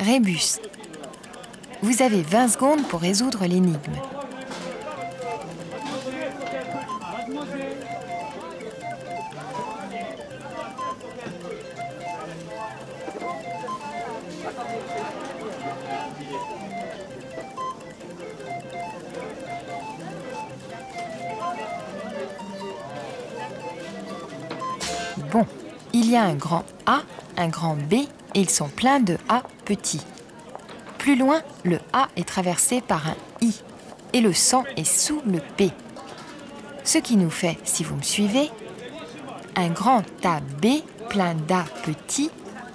Rébus. Vous avez 20 secondes pour résoudre l'énigme. Bon, il y a un grand A, un grand B, et ils sont pleins de A petits. Plus loin, le A est traversé par un I, et le 100 est sous le P. Ce qui nous fait, si vous me suivez, un grand AB plein d'A petits,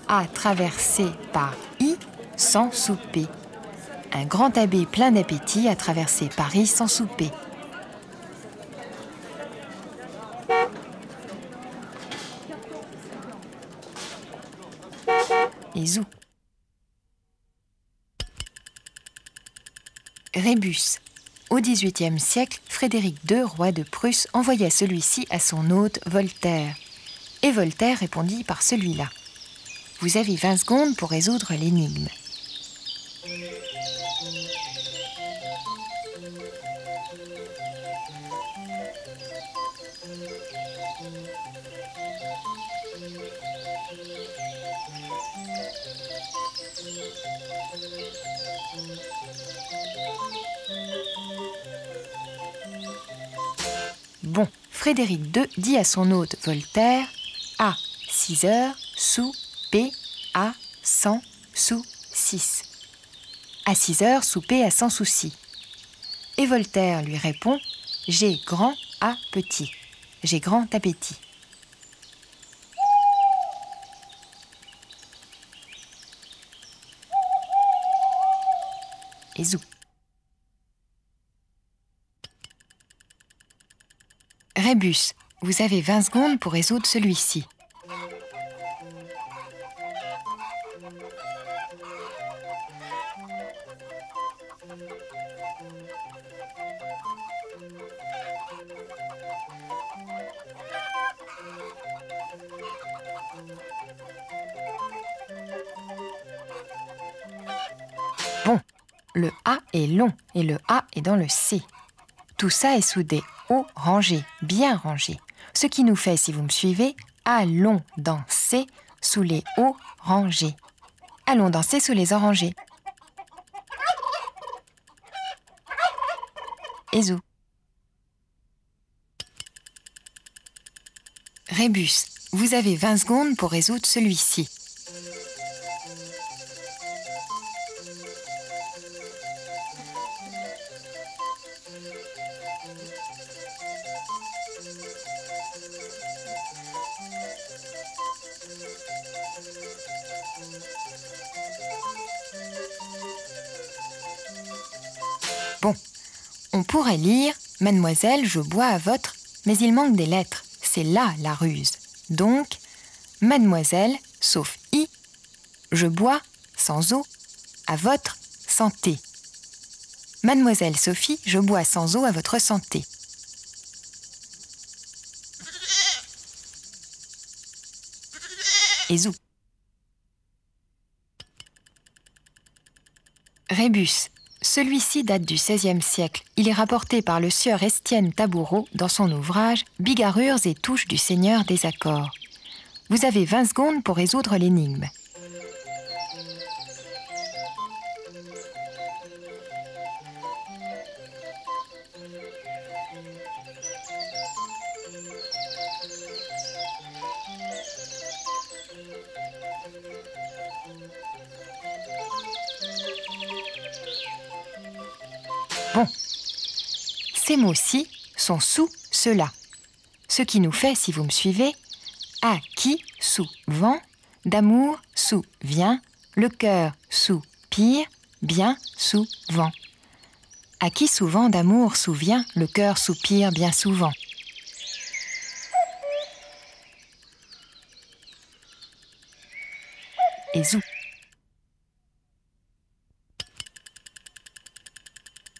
A traversé par I, 100 sous P. Un grand AB plein d'appétit, A traversé par I, 100 sous P. Et zou. Rébus. Au XVIIIe siècle, Frédéric II, roi de Prusse, envoya celui-ci à son hôte Voltaire. Et Voltaire répondit par celui-là. Vous avez 20 secondes pour résoudre l'énigme. Bon, Frédéric II dit à son hôte Voltaire A 6 heures sous P A 100 sous 6. À 6 heures sous P à 100 sous 6. Et Voltaire lui répond J'ai grand A petit. J'ai grand appétit. Et zou. Rébus, vous avez 20 secondes pour résoudre celui-ci. Bon, le A est long et le A est dans le C. Tout ça est sous des O rangés, bien rangés. Ce qui nous fait, si vous me suivez, A long dans C sous les O rangés. Allons danser sous les orangés. Et zou. Rébus, vous avez 20 secondes pour résoudre celui-ci. Bon, on pourrait lire « Mademoiselle, je bois à votre », mais il manque des lettres. C'est là la ruse. Donc, Mademoiselle, sauf I, je bois, sans eau, à votre santé. Mademoiselle Sophie, je bois sans eau à votre santé. Et zou. Rébus. Celui-ci date du XVIe siècle. Il est rapporté par le sieur Estienne Taboureau dans son ouvrage « Bigarrures et touches du Seigneur des accords ». Vous avez 20 secondes pour résoudre l'énigme. Bon, ces mots-ci sont sous cela. Ce qui nous fait, si vous me suivez, à qui souvent, d'amour souvient, le cœur soupire, bien souvent. À qui souvent d'amour souvient, le cœur soupire bien souvent. Et zou.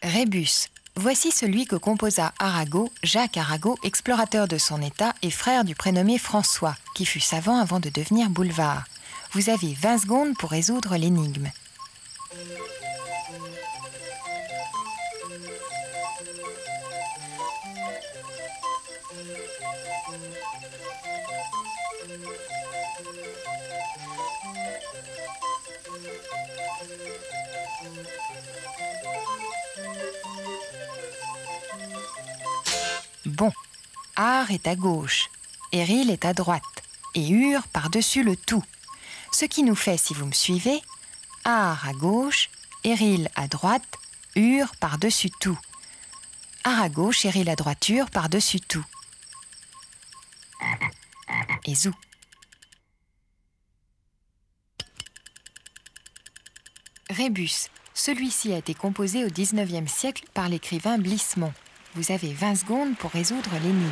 Rébus. Voici celui que composa Arago, Jacques Arago, explorateur de son état et frère du prénommé François, qui fut savant avant de devenir boulevard. Vous avez 20 secondes pour résoudre l'énigme. Bon, Ar est à gauche, Eril est à droite, et Ur par-dessus le tout. Ce qui nous fait, si vous me suivez, Ar à gauche, Eril à droite, Ur par-dessus tout. Ar à gauche, Eril à droite, Ur par-dessus tout. Et zou. Rébus. Celui-ci a été composé au XIXe siècle par l'écrivain Blismon. Vous avez 20 secondes pour résoudre l'énigme.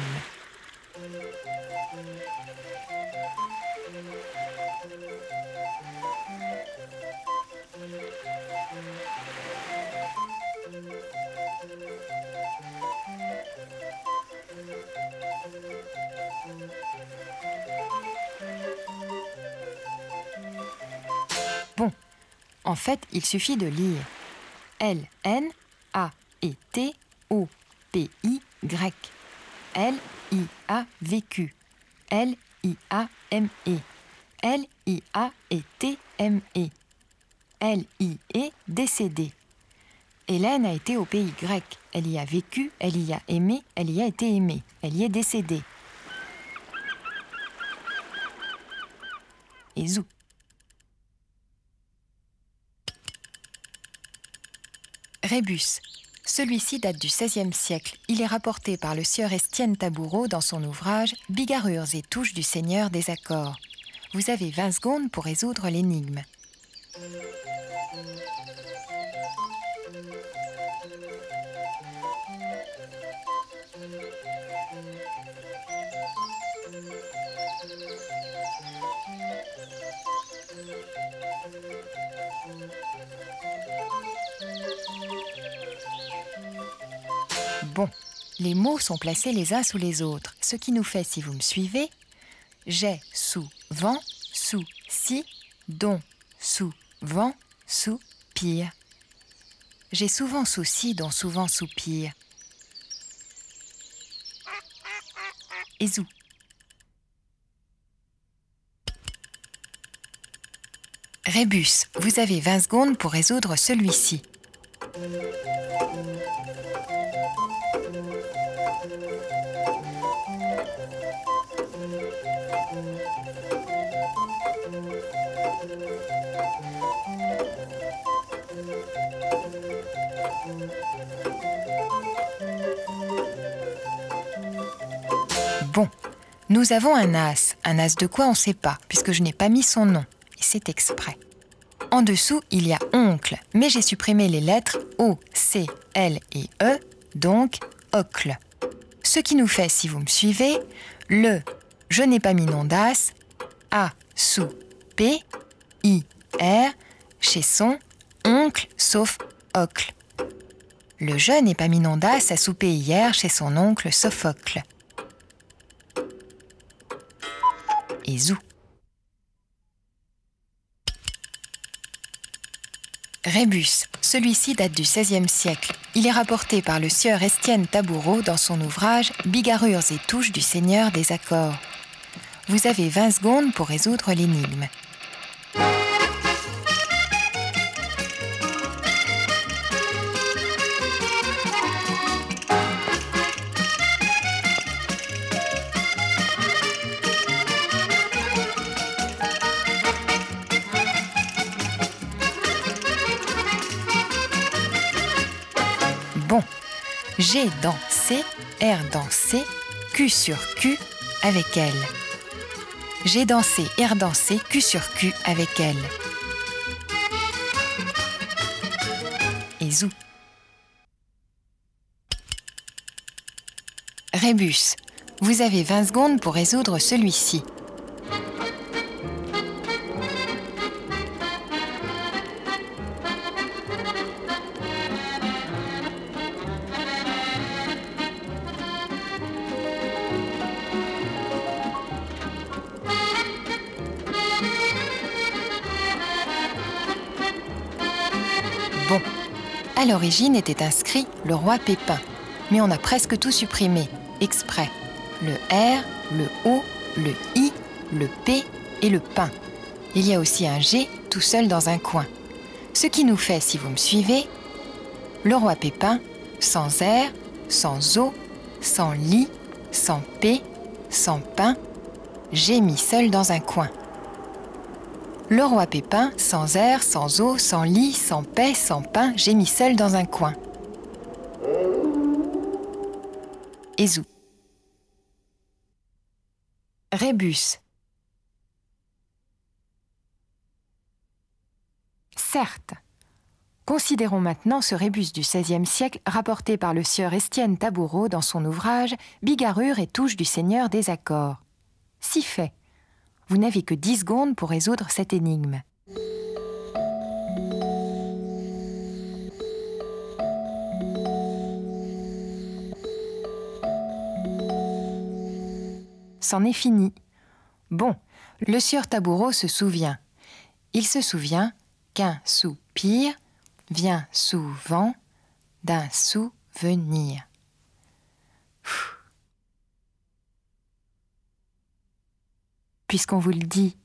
Bon, en fait, il suffit de lire L-N-A-E-T-O-P-Y. L-I-A vécu. L-I-A-M-E. L-I-A-E-T-M-E. L-I-E décédé. Hélène a été au pays grec. Elle y a vécu, elle y a aimé, elle y a été aimée. Elle y est décédée. Et zou. Rébus. Celui-ci date du XVIe siècle. Il est rapporté par le sieur Estienne Taboureau dans son ouvrage « Bigarrures et touches du Seigneur des accords ». Vous avez 20 secondes pour résoudre l'énigme. Bon, les mots sont placés les uns sous les autres, ce qui nous fait, si vous me suivez, j'ai sous vent, sous si, dont sous vent, soupir. J'ai souvent souci, dont souvent soupir. Et zou. Rébus, vous avez 20 secondes pour résoudre celui-ci. Bon, nous avons un as. Un as de quoi on ne sait pas, puisque je n'ai pas mis son nom. Et c'est exprès. En dessous, il y a oncle, mais j'ai supprimé les lettres O, C, L et E, donc ocle. Ce qui nous fait, si vous me suivez, le je n'ai pas mis nom d'as, A sous P, I, R, chez son oncle sauf ocle. Le je n'ai pas mis nom d'as a soupé hier chez son oncle Sophocle. Et zou. Rébus, celui-ci date du XVIe siècle. Il est rapporté par le sieur Estienne Taboureau dans son ouvrage « Bigarrures et touches du Seigneur des accords ». Vous avez 20 secondes pour résoudre l'énigme. Bon, G dans C, R dans C, Q sur Q avec elle. J'ai dansé, R dansé, Q sur Q avec elle. Et zou. Rébus, vous avez 20 secondes pour résoudre celui-ci. Bon, à l'origine était inscrit le roi Pépin, mais on a presque tout supprimé, exprès. Le R, le O, le I, le P et le pain. Il y a aussi un G tout seul dans un coin. Ce qui nous fait, si vous me suivez, le roi Pépin, sans R, sans O, sans Li, sans P, sans pain, j'ai mis seul dans un coin. Le roi Pépin, sans R, sans O, sans Li, sans paix, sans pain, j'ai mis seul dans un coin. Ézou. Rébus. Certes. Considérons maintenant ce rébus du XVIe siècle rapporté par le sieur Estienne Taboureau dans son ouvrage « Bigarrure et touche du Seigneur des accords ». Si fait. Vous n'avez que 10 secondes pour résoudre cette énigme. C'en est fini. Bon, le sieur Taboureau se souvient. Il se souvient qu'un soupir vient souvent d'un souvenir. Puisqu'on vous le dit,